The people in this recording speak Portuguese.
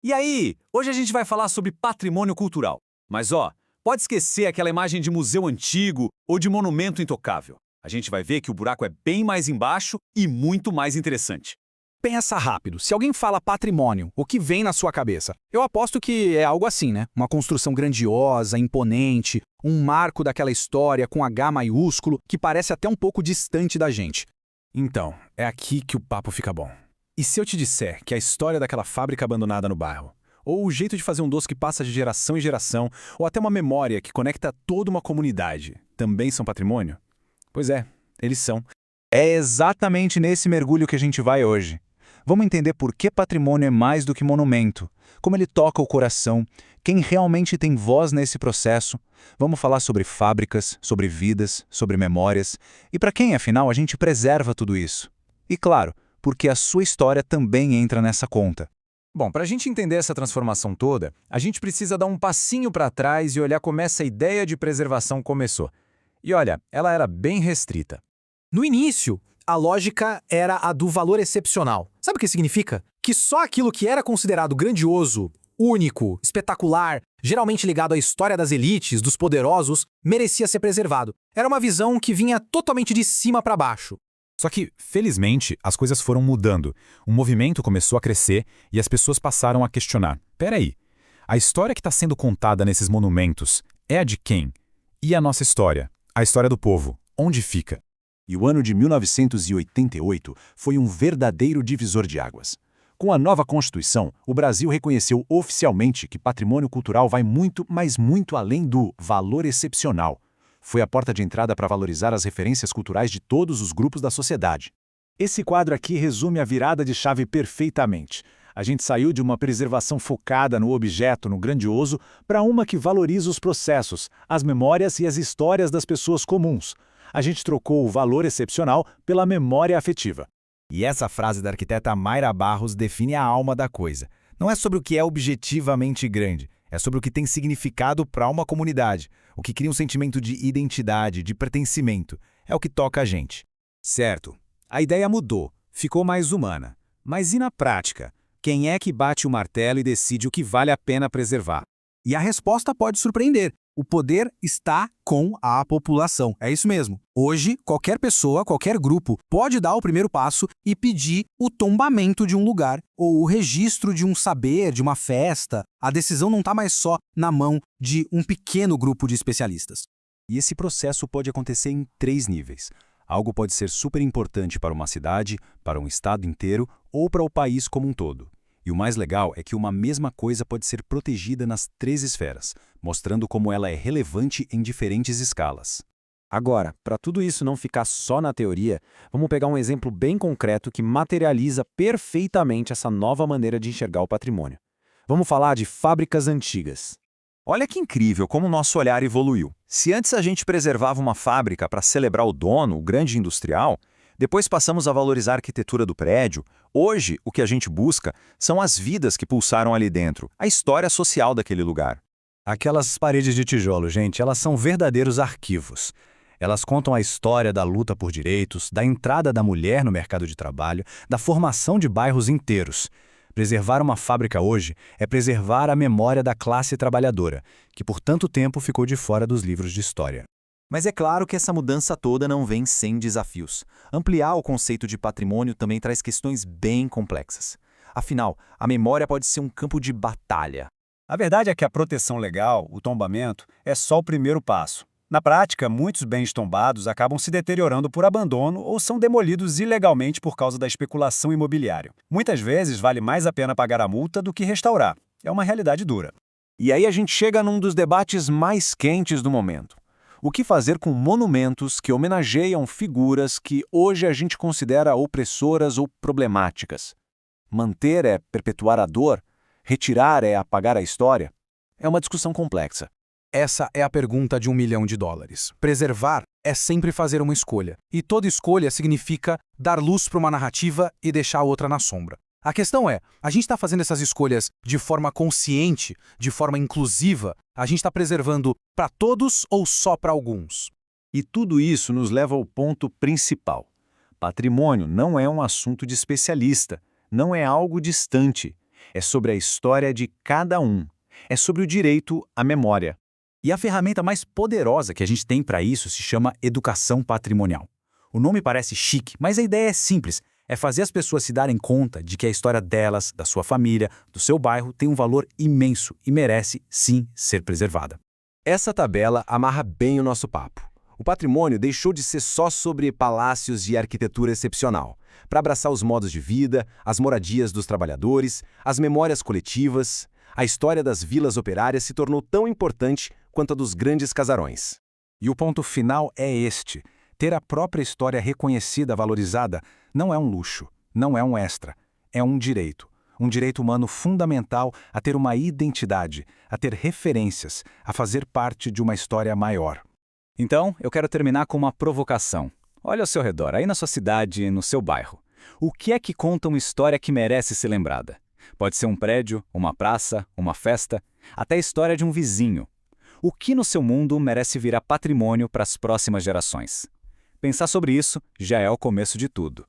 E aí, hoje a gente vai falar sobre patrimônio cultural. Mas pode esquecer aquela imagem de museu antigo ou de monumento intocável. A gente vai ver que o buraco é bem mais embaixo e muito mais interessante. Pensa rápido. Se alguém fala patrimônio, o que vem na sua cabeça? Eu aposto que é algo assim, né? Uma construção grandiosa, imponente, um marco daquela história com H maiúsculo que parece até um pouco distante da gente. Então, é aqui que o papo fica bom. E se eu te disser que a história daquela fábrica abandonada no bairro, ou o jeito de fazer um doce que passa de geração em geração, ou até uma memória que conecta toda uma comunidade, também são patrimônio? Pois é, eles são. É exatamente nesse mergulho que a gente vai hoje. Vamos entender por que patrimônio é mais do que monumento, como ele toca o coração, quem realmente tem voz nesse processo. Vamos falar sobre fábricas, sobre vidas, sobre memórias, e para quem, afinal, a gente preserva tudo isso. E claro, porque a sua história também entra nessa conta. Bom, para a gente entender essa transformação toda, a gente precisa dar um passinho para trás e olhar como essa ideia de preservação começou. E olha, ela era bem restrita. No início, a lógica era a do valor excepcional. Sabe o que significa? Que só aquilo que era considerado grandioso, único, espetacular, geralmente ligado à história das elites, dos poderosos, merecia ser preservado. Era uma visão que vinha totalmente de cima para baixo. Só que, felizmente, as coisas foram mudando. O movimento começou a crescer e as pessoas passaram a questionar. Peraí, a história que está sendo contada nesses monumentos é a de quem? E a nossa história? A história do povo? Onde fica? E o ano de 1988 foi um verdadeiro divisor de águas. Com a nova Constituição, o Brasil reconheceu oficialmente que patrimônio cultural vai muito, mas muito além do valor excepcional. Foi a porta de entrada para valorizar as referências culturais de todos os grupos da sociedade. Esse quadro aqui resume a virada de chave perfeitamente. A gente saiu de uma preservação focada no objeto, no grandioso, para uma que valoriza os processos, as memórias e as histórias das pessoas comuns. A gente trocou o valor excepcional pela memória afetiva. E essa frase da arquiteta Mayra Barros define a alma da coisa. Não é sobre o que é objetivamente grande, é sobre o que tem significado para uma comunidade, o que cria um sentimento de identidade, de pertencimento. É o que toca a gente. Certo, a ideia mudou, ficou mais humana. Mas e na prática? Quem é que bate o martelo e decide o que vale a pena preservar? E a resposta pode surpreender. O poder está com a população. É isso mesmo. Hoje, qualquer pessoa, qualquer grupo, pode dar o primeiro passo e pedir o tombamento de um lugar ou o registro de um saber, de uma festa. A decisão não está mais só na mão de um pequeno grupo de especialistas. E esse processo pode acontecer em 3 níveis. Algo pode ser super importante para uma cidade, para um estado inteiro ou para o país como um todo. E o mais legal é que uma mesma coisa pode ser protegida nas 3 esferas, mostrando como ela é relevante em diferentes escalas. Agora, para tudo isso não ficar só na teoria, vamos pegar um exemplo bem concreto que materializa perfeitamente essa nova maneira de enxergar o patrimônio. Vamos falar de fábricas antigas. Olha que incrível como o nosso olhar evoluiu. Se antes a gente preservava uma fábrica para celebrar o dono, o grande industrial, depois passamos a valorizar a arquitetura do prédio. Hoje, o que a gente busca são as vidas que pulsaram ali dentro, a história social daquele lugar. Aquelas paredes de tijolo, gente, elas são verdadeiros arquivos. Elas contam a história da luta por direitos, da entrada da mulher no mercado de trabalho, da formação de bairros inteiros. Preservar uma fábrica hoje é preservar a memória da classe trabalhadora, que por tanto tempo ficou de fora dos livros de história. Mas é claro que essa mudança toda não vem sem desafios. Ampliar o conceito de patrimônio também traz questões bem complexas. Afinal, a memória pode ser um campo de batalha. A verdade é que a proteção legal, o tombamento, é só o primeiro passo. Na prática, muitos bens tombados acabam se deteriorando por abandono ou são demolidos ilegalmente por causa da especulação imobiliária. Muitas vezes vale mais a pena pagar a multa do que restaurar. É uma realidade dura. E aí a gente chega num dos debates mais quentes do momento. O que fazer com monumentos que homenageiam figuras que hoje a gente considera opressoras ou problemáticas? Manter é perpetuar a dor? Retirar é apagar a história? É uma discussão complexa. Essa é a pergunta de $1 milhão. Preservar é sempre fazer uma escolha. E toda escolha significa dar luz para uma narrativa e deixar a outra na sombra. A questão é, a gente está fazendo essas escolhas de forma consciente, de forma inclusiva? A gente está preservando para todos ou só para alguns? E tudo isso nos leva ao ponto principal. Patrimônio não é um assunto de especialista, não é algo distante. É sobre a história de cada um. É sobre o direito à memória. E a ferramenta mais poderosa que a gente tem para isso se chama educação patrimonial. O nome parece chique, mas a ideia é simples. É fazer as pessoas se darem conta de que a história delas, da sua família, do seu bairro tem um valor imenso e merece, sim, ser preservada. Essa tabela amarra bem o nosso papo. O patrimônio deixou de ser só sobre palácios e arquitetura excepcional, para abraçar os modos de vida, as moradias dos trabalhadores, as memórias coletivas. A história das vilas operárias se tornou tão importante quanto a dos grandes casarões. E o ponto final é este. Ter a própria história reconhecida, valorizada, não é um luxo, não é um extra, é um direito. Um direito humano fundamental a ter uma identidade, a ter referências, a fazer parte de uma história maior. Então, eu quero terminar com uma provocação. Olha ao seu redor, aí na sua cidade, no seu bairro. O que é que conta uma história que merece ser lembrada? Pode ser um prédio, uma praça, uma festa, até a história de um vizinho. O que no seu mundo merece virar patrimônio para as próximas gerações? Pensar sobre isso já é o começo de tudo.